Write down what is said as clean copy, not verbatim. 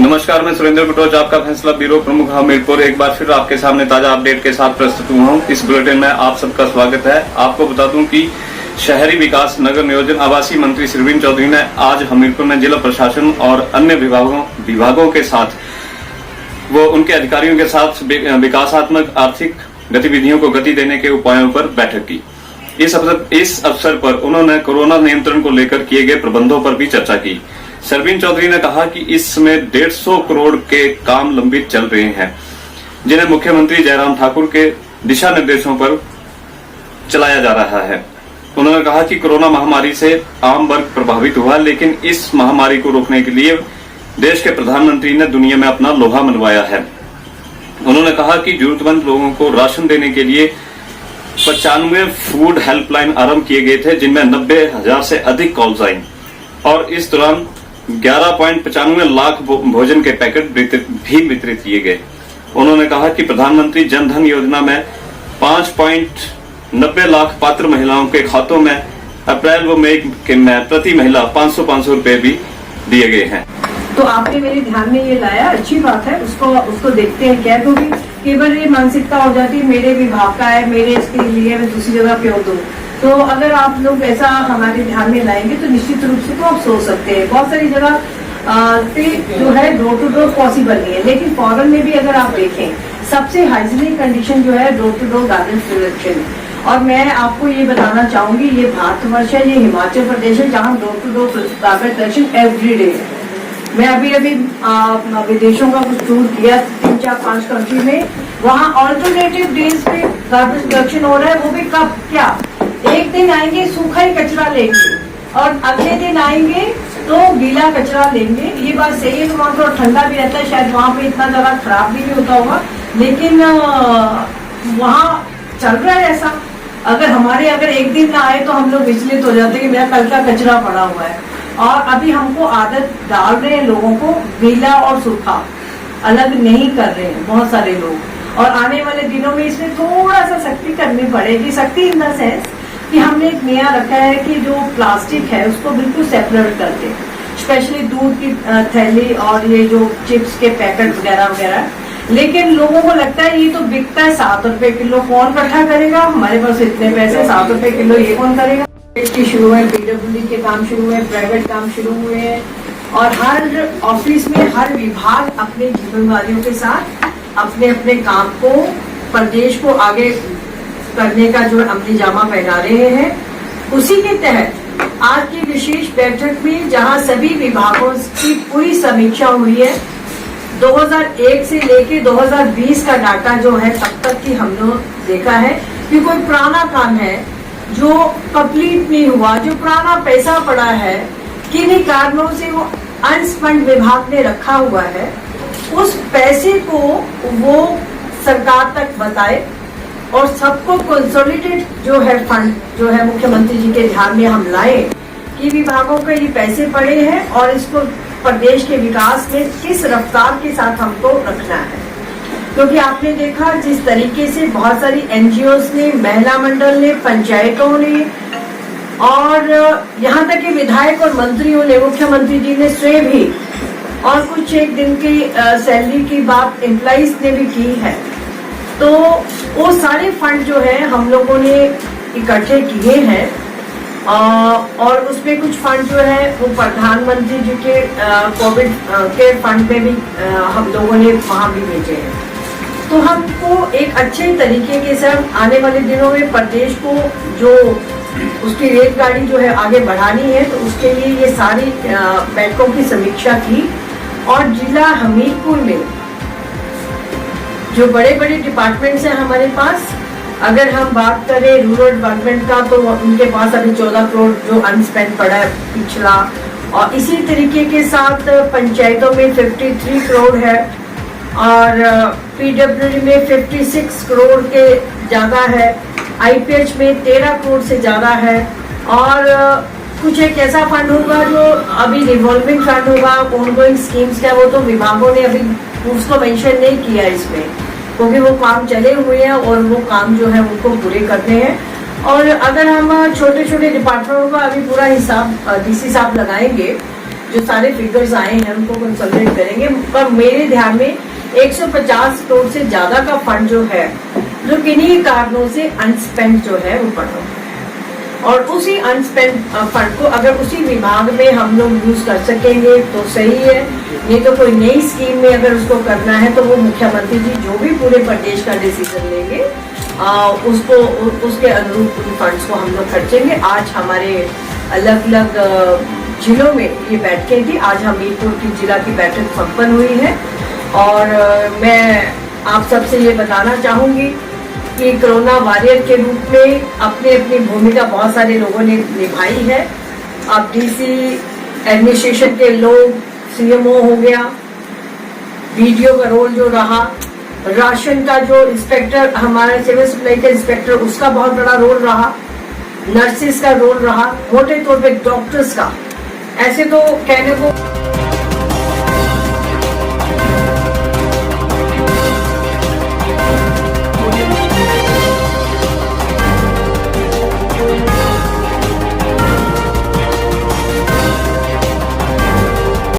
नमस्कार, मैं सुरेंद्र कटोच, आपका फैसला ब्यूरो प्रमुख हमीरपुर एक बार फिर आपके सामने ताजा अपडेट के साथ प्रस्तुत हुआ हूं। इस बुलेटिन में आप सबका स्वागत है। आपको बता दूं कि शहरी विकास, नगर नियोजन, आवासीय मंत्री सरवीन चौधरी ने आज हमीरपुर में जिला प्रशासन और अन्य विभागों के साथ वो उनके अधिकारियों के साथ विकासात्मक आर्थिक गतिविधियों को गति देने के उपायों पर बैठक की। इस अवसर पर उन्होंने कोरोना नियंत्रण को लेकर किए गए प्रबंधों पर भी चर्चा की। सरवीन चौधरी ने कहा कि इस समय 150 करोड़ के काम लंबित चल रहे हैं, जिन्हें मुख्यमंत्री जयराम ठाकुर के दिशा निर्देशों पर चलाया जा रहा है। उन्होंने कहा कि कोरोना महामारी से आम वर्ग प्रभावित हुआ, लेकिन इस महामारी को रोकने के लिए देश के प्रधानमंत्री ने दुनिया में अपना लोहा मनवाया है। उन्होंने कहा कि जरूरतमंद लोगों को राशन देने के लिए 95 फूड हेल्पलाइन आरंभ किए गए थे, जिनमें 90,000 से अधिक कॉल्स आई और इस दौरान 11.95 लाख भोजन के पैकेट भी वितरित किए गए। उन्होंने कहा कि प्रधानमंत्री जन धन योजना में 5.90 लाख पात्र महिलाओं के खातों में अप्रैल व मई में प्रति महिला 500 रुपए भी दिए गए हैं। तो आपने मेरे ध्यान में ये लाया, अच्छी बात है। उसको देखते हैं क्या, क्योंकि केवल ये मानसिकता हो जाती है मेरे विभाग का है, मेरे इसके लिए मैं दूसरी जगह क्यों दूं। तो अगर आप लोग ऐसा हमारे ध्यान में लाएंगे तो निश्चित रूप से तो आप सोच सकते हैं। बहुत सारी जगह पे जो है डोर टू डोर पॉसिबल नहीं है, लेकिन फॉरेन में भी अगर आप देखें सबसे हाइजीनिक कंडीशन जो है door to door garbage collection. और मैं आपको ये बताना चाहूंगी, ये भारतवर्ष है, ये हिमाचल प्रदेश है, जहाँ door to door garbage collection every day है। मैं अभी विदेशों का कुछ टूर किया 3-4-5 कंट्री में, वहाँ ऑल्टरनेटिव डेज पे गार्बेज कलेक्शन हो रहा है। वो भी कब, क्या एक दिन आएंगे सूखा ही कचरा लेंगे और अगले दिन आएंगे तो गीला कचरा लेंगे। ये बात सही है कि वहाँ थोड़ा ठंडा भी रहता है, शायद वहाँ पे इतना ज्यादा खराब भी नहीं होता होगा, लेकिन वहाँ चल रहा है ऐसा। अगर एक दिन ना आए तो हम लोग विचलित हो जाते हैं कि मेरा कल का कचरा पड़ा हुआ है। और अभी हमको आदत डाल रहे हैं लोगों को, गीला और सूखा अलग नहीं कर रहे हैं बहुत सारे लोग। और आने वाले दिनों में इसमें थोड़ा सा सख्ती करनी पड़ेगी। सख्ती इन द सेंस कि हमने एक नया रखा है कि जो प्लास्टिक है उसको बिल्कुल सेपरेट करके, स्पेशली दूध की थैली और ये जो चिप्स के पैकेट वगैरह वगैरह। लेकिन लोगों को लगता है ये तो बिकता है 7 रुपए किलो, कौन इकट्ठा करेगा, हमारे पास इतने पैसे, 7 रुपए किलो ये कौन करेगा। शुरू है, पीडब्ल्यूडी के काम शुरू हुए, प्राइवेट काम शुरू हुए हैं और हर ऑफिस में हर विभाग अपनी जिम्मेदारियों के साथ अपने अपने काम को, प्रदेश को आगे करने का जो अमली जामा पहना रहे हैं। उसी के तहत आज की विशेष बैठक में जहां सभी विभागों की पूरी समीक्षा हुई है, 2001 से लेके 2020 का डाटा जो है तब तक की हम लोग देखा है कि कोई पुराना काम है जो कंप्लीट नहीं हुआ, जो पुराना पैसा पड़ा है, किन्हीं कारणों से वो अनस्पेंड विभाग ने रखा हुआ है, उस पैसे को वो सरकार तक बताए और सबको कंसोलिडेट जो है फंड जो है मुख्यमंत्री जी के ध्यान में हम लाए कि विभागों के ये पैसे पड़े हैं और इसको प्रदेश के विकास में किस रफ्तार के साथ हमको रखना है। क्योंकि आपने देखा जिस तरीके से बहुत सारी एनजीओज ने, महिला मंडल ने, पंचायतों ने और यहाँ तक कि विधायक और मंत्रियों ने, मुख्यमंत्री जी ने स्वयं भी, और कुछ एक दिन की सैलरी की बात एम्प्लॉइज ने भी की है। तो वो सारे फंड जो है हम लोगों ने इकट्ठे किए हैं और उसमें कुछ फंड जो है वो प्रधानमंत्री जी के कोविड के फंड में भी हम लोगों ने वहाँ भी भेजे हैं। तो हमको एक अच्छे तरीके के साथ आने वाले दिनों में प्रदेश को जो उसकी रेलगाड़ी जो है आगे बढ़ानी है, तो उसके लिए ये सारी बैठकों की समीक्षा की। और जिला हमीरपुर में जो बड़े बड़े डिपार्टमेंट्स हैं हमारे पास, अगर हम बात करें रूरल डेवलपमेंट का तो उनके पास अभी 14 करोड़ जो अनस्पेंड पड़ा है पिछला, और इसी तरीके के साथ पंचायतों में 53 करोड़ है और पीडब्ल्यूडी में 56 करोड़ के ज्यादा है, आईपीएच में 13 करोड़ से ज्यादा है। और कुछ एक ऐसा फंड होगा जो अभी रिवॉल्विंग फंड होगा, ऑनगोइंग स्कीम्स का, वो तो विभागों ने अभी उसको मेंशन नहीं किया इसमें, क्योंकि वो काम चले हुए हैं और वो काम जो है उनको पूरे करने हैं। और अगर हम छोटे छोटे डिपार्टमेंटों का अभी पूरा हिसाब डीसी साहब लगाएंगे जो सारे फिगर्स आए हैं उनको कंसोलिडेट करेंगे। पर मेरे ध्यान में 150 करोड़ से ज्यादा का फंड जो है, जो किन्हीं कारणों से अनस्पेंड जो है वो पड़ा है, और उसी अनस्पेंड फंड को अगर उसी विभाग में हम लोग यूज कर सकेंगे तो सही है। नहीं तो कोई नई स्कीम में अगर उसको करना है तो वो मुख्यमंत्री जी जो भी पूरे प्रदेश का डिसीजन लेंगे उसको उसके अनुरूप उन फंड्स को हम लोग खर्चेंगे। आज हमारे अलग अलग जिलों में ये बैठकें थी। आज हमीरपुर की जिला की बैठक संपन्न हुई है और मैं आप सबसे ये बताना चाहूंगी कि कोरोना वॉरियर के रूप में अपनी अपनी भूमिका बहुत सारे लोगों ने निभाई है। अब डीसी एडमिनिस्ट्रेशन के लोग, सीएमओ हो गया, वीडियो का रोल जो रहा, राशन का जो इंस्पेक्टर हमारा सिविल सप्लाई का इंस्पेक्टर, उसका बहुत बड़ा रोल रहा, नर्सिस का रोल रहा, मोटे तौर पे डॉक्टर्स का। ऐसे तो कहने को